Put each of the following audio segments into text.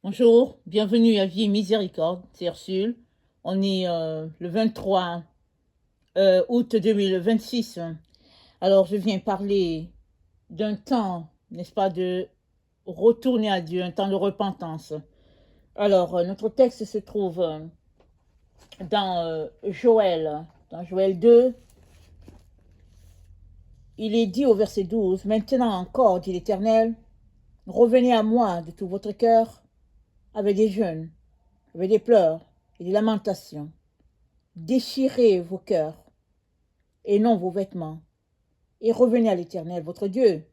Bonjour, bienvenue à Vie et Miséricorde, c'est Ursule. On est le 23 août 2026. Alors, je viens parler d'un temps, n'est-ce pas, de retourner à Dieu, un temps de repentance. Alors, notre texte se trouve dans Joël 2. Il est dit au verset 12, « Maintenant encore, dit l'Éternel, revenez à moi de tout votre cœur, avec des jeûnes, avec des pleurs et des lamentations. Déchirez vos cœurs et non vos vêtements, et revenez à l'Éternel, votre Dieu,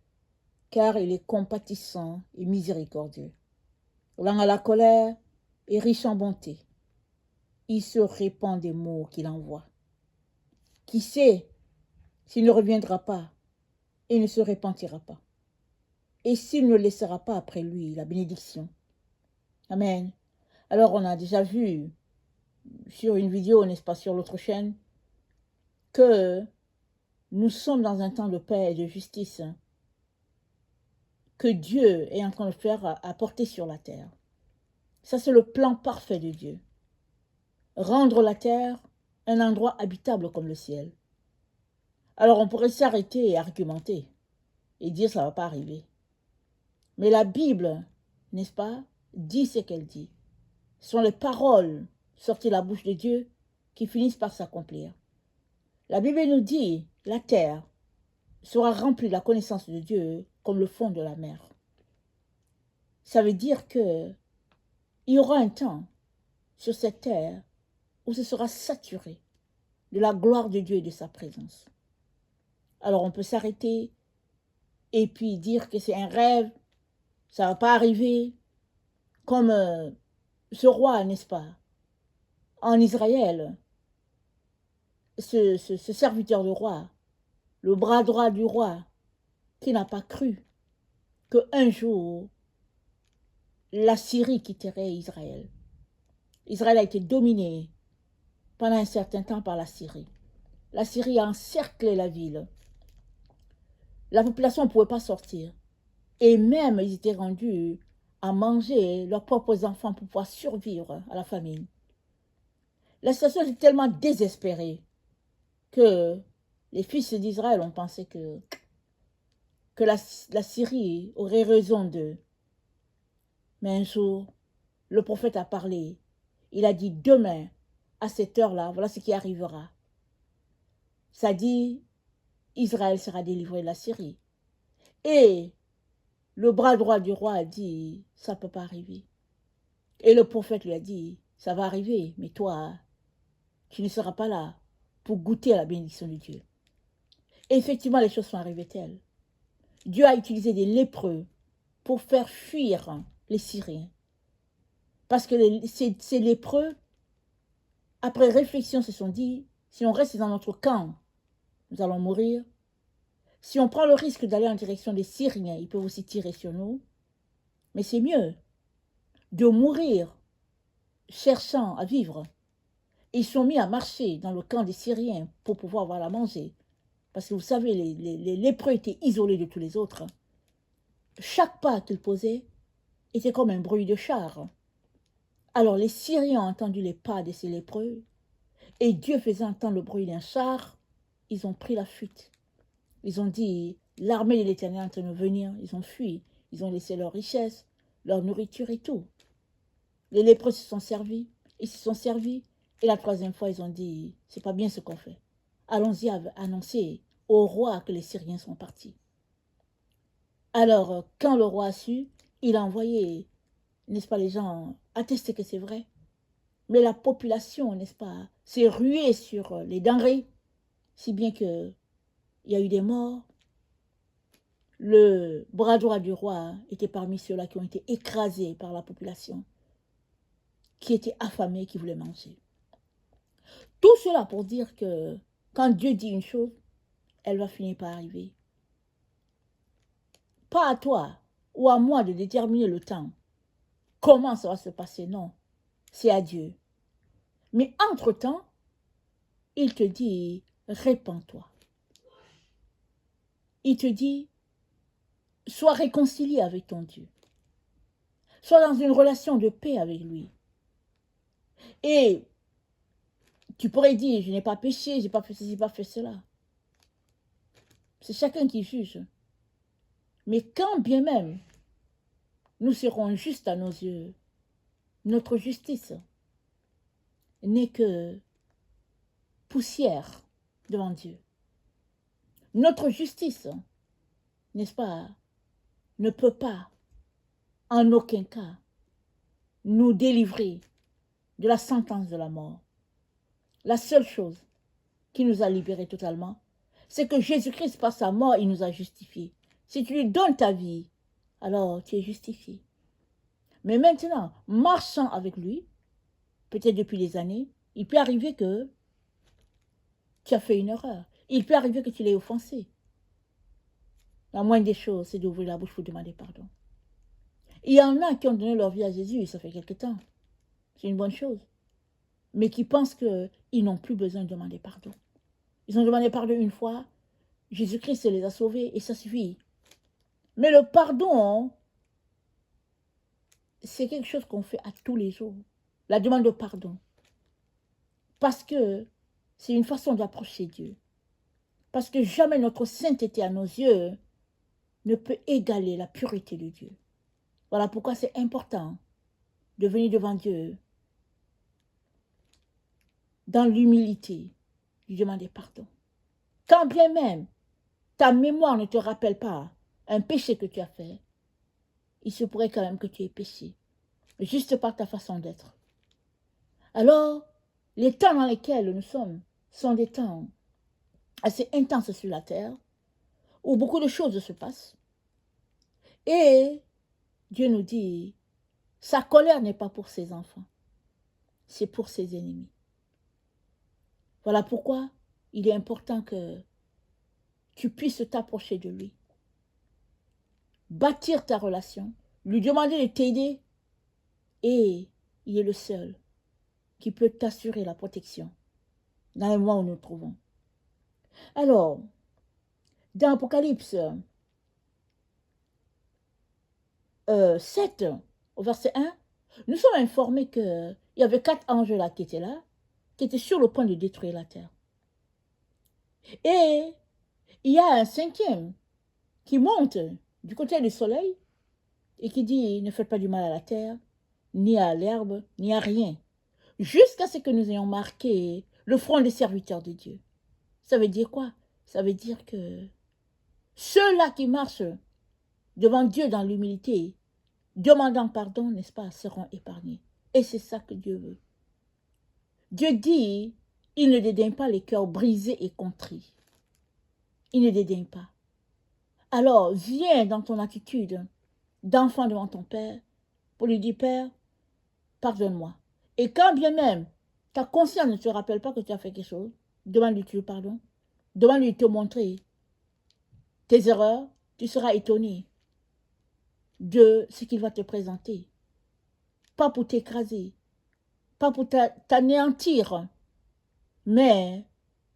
car il est compatissant et miséricordieux, lent à la colère et riche en bonté. Il se répand des mots qu'il envoie. Qui sait s'il ne reviendra pas et ne se repentira pas, et s'il ne laissera pas après lui la bénédiction. Amen. Alors on a déjà vu sur une vidéo, n'est-ce pas, sur l'autre chaîne, que nous sommes dans un temps de paix et de justice que Dieu est en train de faire apporter sur la terre. Ça, c'est le plan parfait de Dieu. Rendre la terre un endroit habitable comme le ciel. Alors, on pourrait s'arrêter et argumenter et dire ça ne va pas arriver. Mais la Bible, n'est-ce pas, dit ce qu'elle dit. Ce sont les paroles sorties de la bouche de Dieu qui finissent par s'accomplir. La Bible nous dit, la terre sera remplie de la connaissance de Dieu comme le fond de la mer. Ça veut dire que il y aura un temps sur cette terre où ce sera saturé de la gloire de Dieu et de sa présence. Alors on peut s'arrêter et puis dire que c'est un rêve, ça ne va pas arriver, comme ce roi, n'est-ce pas, en Israël, ce serviteur du roi, le bras droit du roi, qui n'a pas cru qu'un jour, la Syrie quitterait Israël. Israël a été dominé pendant un certain temps par la Syrie. La Syrie a encerclé la ville. La population ne pouvait pas sortir. Et même, ils étaient rendus à manger leurs propres enfants pour pouvoir survivre à la famine. La situation était tellement désespérée que les fils d'Israël ont pensé que la Syrie aurait raison d'eux. Mais un jour, le prophète a parlé. Il a dit, demain, à cette heure-là, voilà ce qui arrivera. Ça dit, Israël sera délivré de la Syrie. Et le bras droit du roi a dit, ça ne peut pas arriver. Et le prophète lui a dit, ça va arriver, mais toi, tu ne seras pas là pour goûter à la bénédiction de Dieu. Et effectivement, les choses sont arrivées telles. Dieu a utilisé des lépreux pour faire fuir les Syriens. Parce que ces lépreux, après réflexion, se sont dit, si on reste dans notre camp, nous allons mourir. Si on prend le risque d'aller en direction des Syriens, ils peuvent aussi tirer sur nous. Mais c'est mieux de mourir cherchant à vivre. Ils sont mis à marcher dans le camp des Syriens pour pouvoir avoir à manger. Parce que vous savez, les lépreux étaient isolés de tous les autres. Chaque pas qu'ils posaient était comme un bruit de char. Alors les Syriens ont entendu les pas de ces lépreux, et Dieu faisant entendre le bruit d'un char, ils ont pris la fuite. Ils ont dit, l'armée de l'Éternel est en train de venir. Ils ont fui, ils ont laissé leur richesse, leur nourriture et tout. Les lépreux se sont servis, ils se sont servis, et la troisième fois, ils ont dit, c'est pas bien ce qu'on fait. Allons-y annoncer au roi que les Syriens sont partis. Alors, quand le roi a su, il a envoyé, n'est-ce pas, les gens attester que c'est vrai. Mais la population, n'est-ce pas, s'est ruée sur les denrées, si bien qu'il y a eu des morts. Le bras droit du roi était parmi ceux-là qui ont été écrasés par la population, qui étaient affamés, qui voulaient manger. Tout cela pour dire que quand Dieu dit une chose, elle va finir par arriver. Pas à toi ou à moi de déterminer le temps. Comment ça va se passer? Non, c'est à Dieu. Mais entre-temps, il te dit, répands-toi. Il te dit, sois réconcilié avec ton Dieu. Sois dans une relation de paix avec lui. Et tu pourrais dire, je n'ai pas péché, je n'ai pas fait ceci, je n'ai pas fait cela. C'est chacun qui juge. Mais quand bien même nous serons justes à nos yeux, notre justice n'est que poussière devant Dieu. Notre justice, n'est-ce pas, ne peut pas, en aucun cas, nous délivrer de la sentence de la mort. La seule chose qui nous a libérés totalement, c'est que Jésus-Christ, par sa mort, il nous a justifiés. Si tu lui donnes ta vie, alors tu es justifié. Mais maintenant, marchant avec lui, peut-être depuis des années, il peut arriver que tu as fait une erreur. Il peut arriver que tu l'aies offensé. La moindre des choses, c'est d'ouvrir la bouche pour demander pardon. Il y en a qui ont donné leur vie à Jésus, ça fait quelque temps. C'est une bonne chose. Mais qui pensent qu'ils n'ont plus besoin de demander pardon. Ils ont demandé pardon une fois, Jésus-Christ les a sauvés et ça suffit. Mais le pardon, c'est quelque chose qu'on fait à tous les jours. La demande de pardon. Parce que c'est une façon d'approcher Dieu. Parce que jamais notre sainteté à nos yeux ne peut égaler la pureté de Dieu. Voilà pourquoi c'est important de venir devant Dieu dans l'humilité, lui demander pardon. Quand bien même ta mémoire ne te rappelle pas un péché que tu as fait, il se pourrait quand même que tu aies péché, juste par ta façon d'être. Alors, les temps dans lesquels nous sommes sont des temps assez intenses sur la terre, où beaucoup de choses se passent. Et Dieu nous dit, sa colère n'est pas pour ses enfants, c'est pour ses ennemis. Voilà pourquoi il est important que tu puisses t'approcher de lui, bâtir ta relation, lui demander de t'aider, et il est le seul qui peut t'assurer la protection dans les moments où nous nous trouvons. Alors, dans Apocalypse 7, au verset 1, nous sommes informés qu'il y avait 4 anges là, qui étaient sur le point de détruire la terre. Et il y a un 5e qui monte du côté du soleil et qui dit, ne faites pas du mal à la terre, ni à l'herbe, ni à rien, jusqu'à ce que nous ayons marqué le front des serviteurs de Dieu. Ça veut dire quoi? Ça veut dire que ceux-là qui marchent devant Dieu dans l'humilité, demandant pardon, n'est-ce pas, seront épargnés. Et c'est ça que Dieu veut. Dieu dit, il ne dédaigne pas les cœurs brisés et contrits. Il ne dédaigne pas. Alors, viens dans ton attitude d'enfant devant ton Père pour lui dire, Père, pardonne-moi. Et quand bien même ta conscience ne te rappelle pas que tu as fait quelque chose, demande-lui pardon. Demande-lui de te montrer tes erreurs. Tu seras étonné de ce qu'il va te présenter. Pas pour t'écraser, pas pour t'anéantir, mais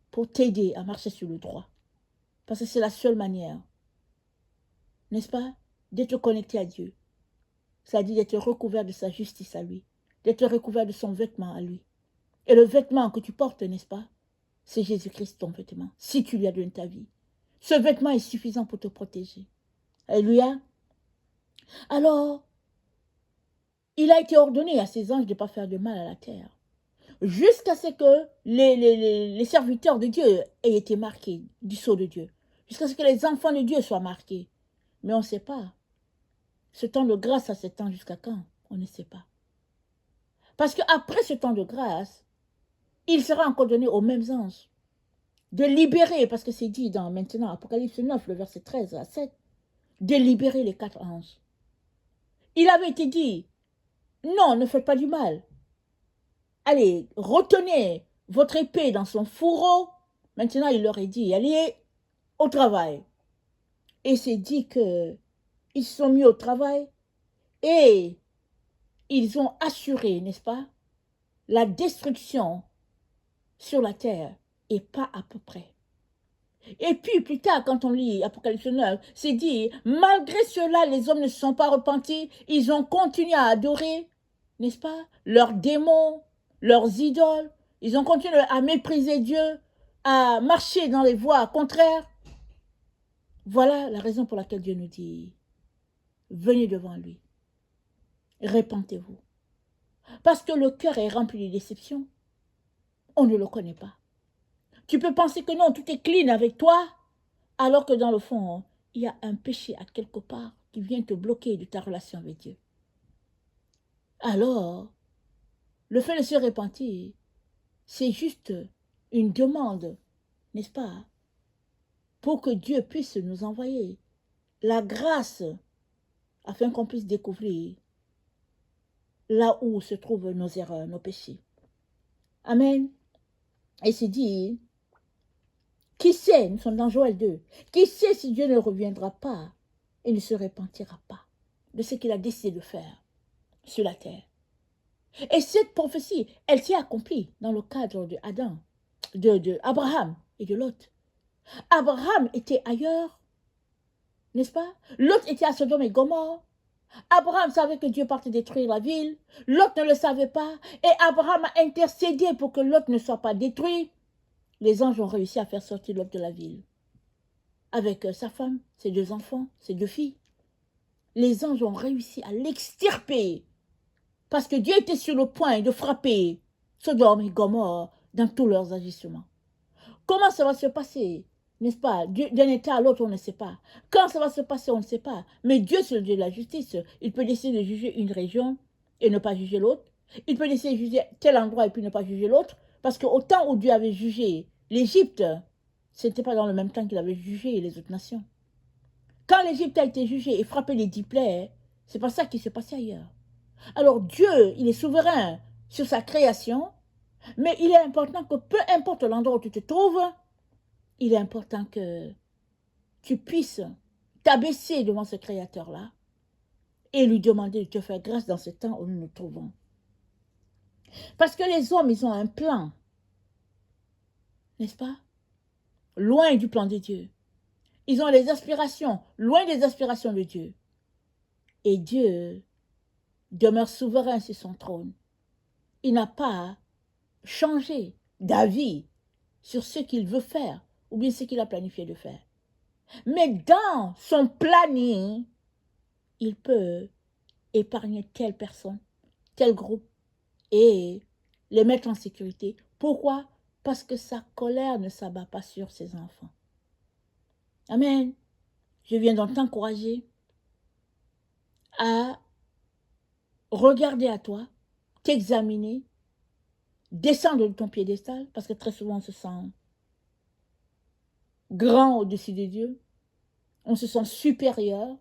pour t'aider à marcher sur le droit. Parce que c'est la seule manière, n'est-ce pas, d'être connecté à Dieu. C'est-à-dire d'être recouvert de sa justice à lui, d'être recouvert de son vêtement à lui. Et le vêtement que tu portes, n'est-ce pas, c'est Jésus-Christ ton vêtement, si tu lui as donné ta vie. Ce vêtement est suffisant pour te protéger. Alléluia. Alors, il a été ordonné à ses anges de ne pas faire de mal à la terre, jusqu'à ce que les serviteurs de Dieu aient été marqués du sceau de Dieu, jusqu'à ce que les enfants de Dieu soient marqués. Mais on ne sait pas. Ce temps de grâce à ce temps jusqu'à quand? On ne sait pas. Parce qu'après ce temps de grâce, il sera encore donné aux mêmes anges de libérer, parce que c'est dit dans maintenant Apocalypse 9, le verset 13 à 7, de libérer les 4 anges. Il avait été dit, non, ne faites pas du mal. Allez, retenez votre épée dans son fourreau. Maintenant, il leur est dit, allez au travail. Et c'est dit qu'ils se sont mis au travail et ils ont assuré, n'est-ce pas, la destruction sur la terre et pas à peu près. Et puis, plus tard, quand on lit Apocalypse 9, c'est dit, malgré cela, les hommes ne se sont pas repentis, ils ont continué à adorer, n'est-ce pas, leurs démons, leurs idoles, ils ont continué à mépriser Dieu, à marcher dans les voies contraires. Voilà la raison pour laquelle Dieu nous dit, venez devant lui, repentez-vous. Parce que le cœur est rempli de déceptions, on ne le connaît pas. Tu peux penser que non, tout est clean avec toi, alors que dans le fond, il y a un péché à quelque part qui vient te bloquer de ta relation avec Dieu. Alors, le fait de se repentir, c'est juste une demande, n'est-ce pas, pour que Dieu puisse nous envoyer la grâce afin qu'on puisse découvrir là où se trouvent nos erreurs, nos péchés. Amen. Et c'est dit, qui sait, nous sommes dans Joël 2, qui sait si Dieu ne reviendra pas et ne se repentira pas de ce qu'il a décidé de faire sur la terre. Et cette prophétie, elle s'est accomplie dans le cadre de Adam, de Abraham et de Lot. Abraham était ailleurs, n'est-ce pas? Lot était à Sodome et Gomorrhe. Abraham savait que Dieu partait détruire la ville. Lot ne le savait pas. Et Abraham a intercédé pour que Lot ne soit pas détruit. Les anges ont réussi à faire sortir Lot de la ville. Avec sa femme, ses 2 enfants, ses 2 filles. Les anges ont réussi à l'extirper. Parce que Dieu était sur le point de frapper Sodome et Gomorrhe dans tous leurs agissements. Comment ça va se passer? N'est-ce pas? D'un état à l'autre, on ne sait pas. Quand ça va se passer, on ne sait pas. Mais Dieu, c'est le Dieu de la justice. Il peut décider de juger une région et ne pas juger l'autre. Il peut décider de juger tel endroit et puis ne pas juger l'autre. Parce qu'au temps où Dieu avait jugé l'Égypte, ce n'était pas dans le même temps qu'il avait jugé les autres nations. Quand l'Égypte a été jugée et frappé les 10 plaies, c'est pas ça qui s'est passé ailleurs. Alors Dieu, il est souverain sur sa création, mais il est important que peu importe l'endroit où tu te trouves, il est important que tu puisses t'abaisser devant ce Créateur-là et lui demander de te faire grâce dans ce temps où nous nous trouvons. Parce que les hommes, ils ont un plan, n'est-ce pas? Loin du plan de Dieu. Ils ont des aspirations, loin des aspirations de Dieu. Et Dieu demeure souverain sur son trône. Il n'a pas changé d'avis sur ce qu'il veut faire ou bien ce qu'il a planifié de faire. Mais dans son planning, il peut épargner telle personne, tel groupe et les mettre en sécurité. Pourquoi? Parce que sa colère ne s'abat pas sur ses enfants. Amen. Je viens donc t'encourager à regarder à toi, t'examiner, descendre de ton piédestal, parce que très souvent on se sent grand au-dessus de Dieu, on se sent supérieur,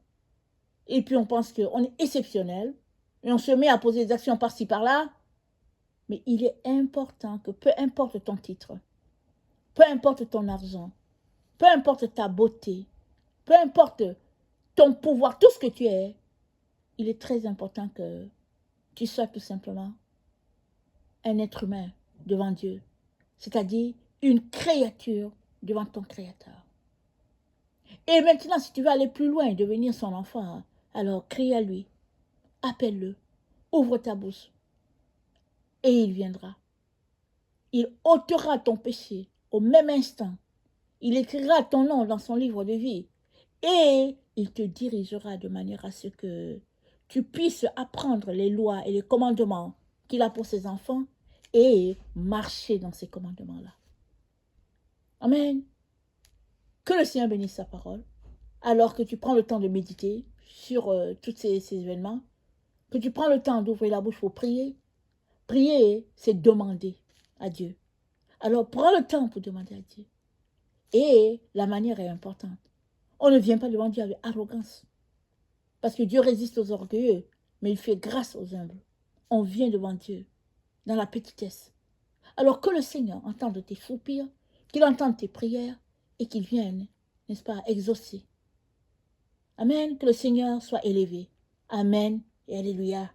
et puis on pense qu'on est exceptionnel, et on se met à poser des actions par-ci par-là. Mais il est important que peu importe ton titre, peu importe ton argent, peu importe ta beauté, peu importe ton pouvoir, tout ce que tu es, il est très important que tu sois tout simplement un être humain devant Dieu, c'est-à-dire une créature devant ton Créateur. Et maintenant, si tu veux aller plus loin et devenir son enfant, alors crie à lui, appelle-le, ouvre ta bouche, et il viendra. Il ôtera ton péché au même instant. Il écrira ton nom dans son livre de vie et il te dirigera de manière à ce que tu puisses apprendre les lois et les commandements qu'il a pour ses enfants et marcher dans ces commandements-là. Amen. Que le Seigneur bénisse sa parole. Alors que tu prends le temps de méditer sur tous ces événements, que tu prends le temps d'ouvrir la bouche pour prier. Prier, c'est demander à Dieu. Alors prends le temps pour demander à Dieu. Et la manière est importante. On ne vient pas devant Dieu avec arrogance. Parce que Dieu résiste aux orgueilleux, mais il fait grâce aux humbles. On vient devant Dieu dans la petitesse. Alors que le Seigneur entende tes soupirs, qu'il entende tes prières et qu'il vienne, n'est-ce pas, exaucer. Amen. Que le Seigneur soit élevé. Amen et alléluia.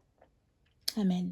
Amen.